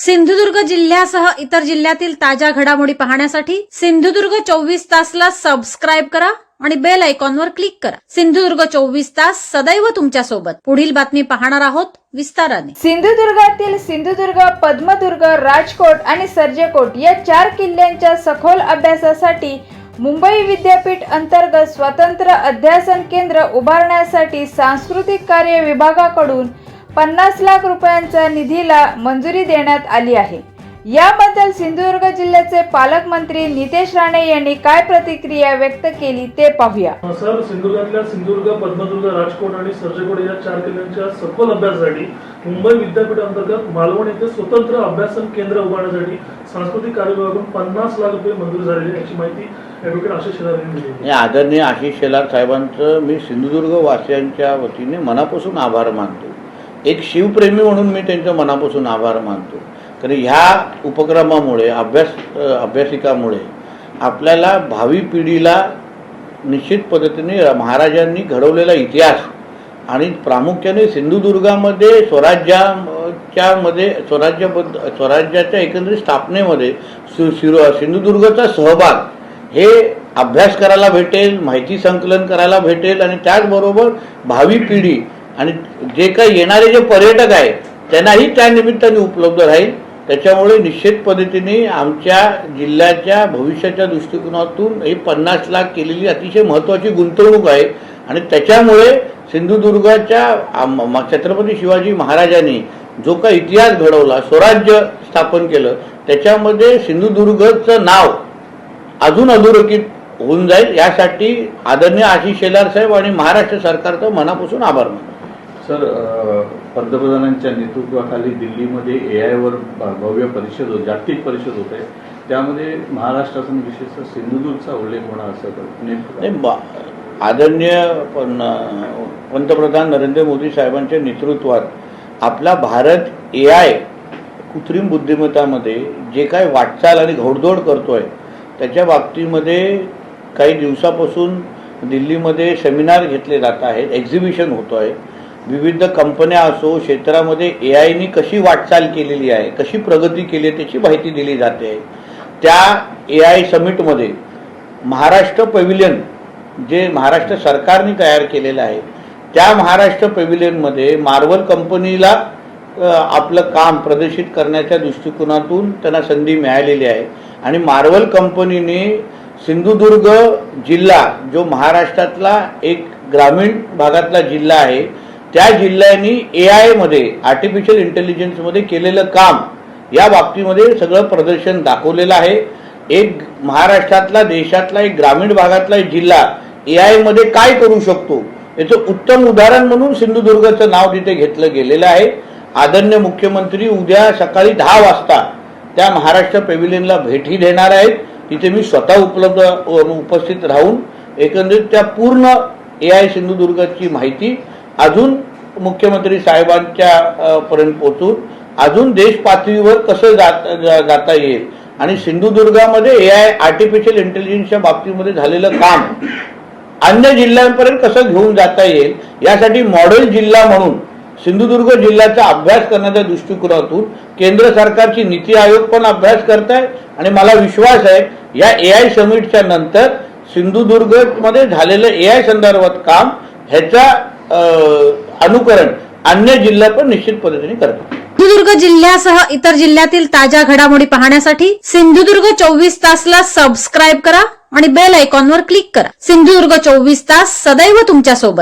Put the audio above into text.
सिंधुदुर्ग जिल्ह्यासह इतर जिल्ह्यातील ताज्या घडामोडी पाहण्यासाठी सिंधुदुर्ग 24 तासला सबस्क्राइब करा आणि बेल आयकॉनवर क्लिक करा। सिंधुदुर्ग 24 तास सदैव तुमच्या सोबत। पुढील बातमी पाहणार आहोत विस्ताराने। सिंधुदुर्गातील सिंधुदुर्ग, पद्मदुर्ग, राजकोट आणि सर्जेकोट या 4 किल्ल्यांच्या सखोल अभ्यासासाठी मुंबई विद्यापीठ अंतर्गत स्वतंत्र अध्यासन केंद्र उभारण्यासाठी सांस्कृतिक कार्य विभागाकडून 50 लाख रुपयांच्या निधीला मंजुरी देण्यात आली आहे। याबद्दल सिंधुदुर्ग जिल्ह्याचे पालकमंत्री नितेश राणे यांनी काय प्रतिक्रिया व्यक्त केली ते पाहूया। सर, सिंधुदुर्गातल्या सिंधुदुर्ग, पद्मदुर्ग, राजकोट आणि सर्जेकोट या 4 किल्ल्यांच्या सखोल अभ्यासासाठी मुंबई विद्यापीठ अंतर्गत मालवण येथे स्वतंत्र अभ्यासन केंद्र उभारण्यासाठी सांस्कृतिक कार्य विभागाकडून 50 लाख रुपये मंजूर झालेली याची माहिती ॲडव्होकेट आशिष शेलार यांनी दिली। आदरणीय आशिष शेलार साहेबांचं मी सिंधुदुर्ग वासियांच्या वतीने मनापासून आभार मानतो। एक शिवप्रेमी म्हणून मी त्यांचं मनापासून आभार मानतो, कारण ह्या उपक्रमामुळे अभ्यासिकामुळे आपल्याला भावी पिढीला निश्चित पद्धतीने महाराजांनी घडवलेला इतिहास आणि प्रामुख्याने सिंधुदुर्गामध्ये स्वराज्याच्या एकंदरीत स्थापनेमध्ये सिंधुदुर्गाचा सहभाग हे अभ्यास करायला भेटेल, माहिती संकलन करायला भेटेल आणि त्याचबरोबर भावी पिढी आणि जे काही येणारे जे पर्यटक आहेत त्यांनाही त्या निमित्ताने उपलब्ध राहील। त्याच्यामुळे निश्चित पद्धतीने आमच्या जिल्ह्याच्या भविष्याच्या दृष्टिकोनातून ही 50 लाख केलेली अतिशय महत्त्वाची गुंतवणूक आहे आणि त्याच्यामुळे सिंधुदुर्गाच्या छत्रपती शिवाजी महाराजांनी जो काही इतिहास घडवला, स्वराज्य स्थापन केलं, त्याच्यामध्ये सिंधुदुर्गचं नाव अजून अधोरेखित होऊन जाईल। यासाठी आदरणीय आशिष शेलार साहेब आणि महाराष्ट्र सरकारचं मनापासून आभार मानतो। सर, पंतप्रधानांच्या नेतृत्वाखाली दिल्लीमध्ये AI वर भव्य परिषद जागतिक परिषद होत आहे, त्यामध्ये महाराष्ट्राचा विशेषतः सिंधुदुर्गचा उल्लेख होणार असं आदरणीय पंतप्रधान नरेंद्र मोदी साहेबांच्या नेतृत्वात आपला भारत AI कृत्रिम बुद्धिमत्तामध्ये जे काय वाटचाल आणि घोडदौड करतोय त्याच्या बाबतीमध्ये काही दिवसापासून दिल्लीमध्ये सेमिनार घेतले जात आहेत, एक्झिबिशन होतो आहे। विविध कंपन्या असो, क्षेत्रामध्ये AIनी कशी वाटचाल केलेली आहे, कशी प्रगती केली आहे त्याची माहिती दिली जाते। त्या AI समिटमध्ये महाराष्ट्र पॅव्हिलियन जे महाराष्ट्र सरकारने तयार केलेलं आहे, त्या महाराष्ट्र पॅव्हिलियनमध्ये मार्वल कंपनीला आपलं काम प्रदर्शित करण्याच्या दृष्टिकोनातून त्यांना संधी मिळालेली आहे आणि मार्वल कंपनीने सिंधुदुर्ग जिल्हा जो महाराष्ट्रातला एक ग्रामीण भागातला जिल्हा आहे, त्या जिल्ह्यांनी AI मध्ये आर्टिफिशियल इंटेलिजन्समध्ये केलेलं काम या बाबतीमध्ये सगळं प्रदर्शन दाखवलेलं आहे। एक महाराष्ट्रातला, देशातला एक ग्रामीण भागातला एक जिल्हा AI मध्ये काय करू शकतो याचं उत्तम उदाहरण म्हणून सिंधुदुर्गचं नाव तिथे घेतलं गेलेलं आहे। आदरणीय मुख्यमंत्री उद्या सकाळी 10 वाजता त्या महाराष्ट्र पॅव्हिलियनला भेटी देणार आहेत। तिथे मी स्वतः उपस्थित राहून एकंदरीत त्या पूर्ण AI सिंधुदुर्गाची माहिती अजून मुख्यमंत्री साहेबांच्या पर्यंत पोहोचून अजून देश पातळीवर कसं जाता येईल आणि सिंधुदुर्गामध्ये AI आर्टिफिशियल इंटेलिजन्सच्या बाबतीमध्ये झालेलं काम अन्य जिल्ह्यांपर्यंत कसं घेऊन जाता येईल यासाठी मॉडेल जिल्हा म्हणून सिंधुदुर्ग जिल्ह्याचा अभ्यास करण्याच्या दृष्टिकोनातून केंद्र सरकारची नीती आयोग पण अभ्यास करत आहे आणि मला विश्वास आहे या AI समिटच्या नंतर सिंधुदुर्गमध्ये झालेलं AI संदर्भात काम ह्याचा अनुकरण अन्य जिल्हा पण निश्चित पद्धतीने करतात। सिंधुदुर्ग जिल्ह्यासह इतर जिल्ह्यातील ताज्या घडामोडी पाहण्यासाठी सिंधुदुर्ग 24 तासला सबस्क्राइब करा आणि बेल आयकॉनवर क्लिक करा। सिंधुदुर्ग 24 तास सदैव तुमच्या सोबत।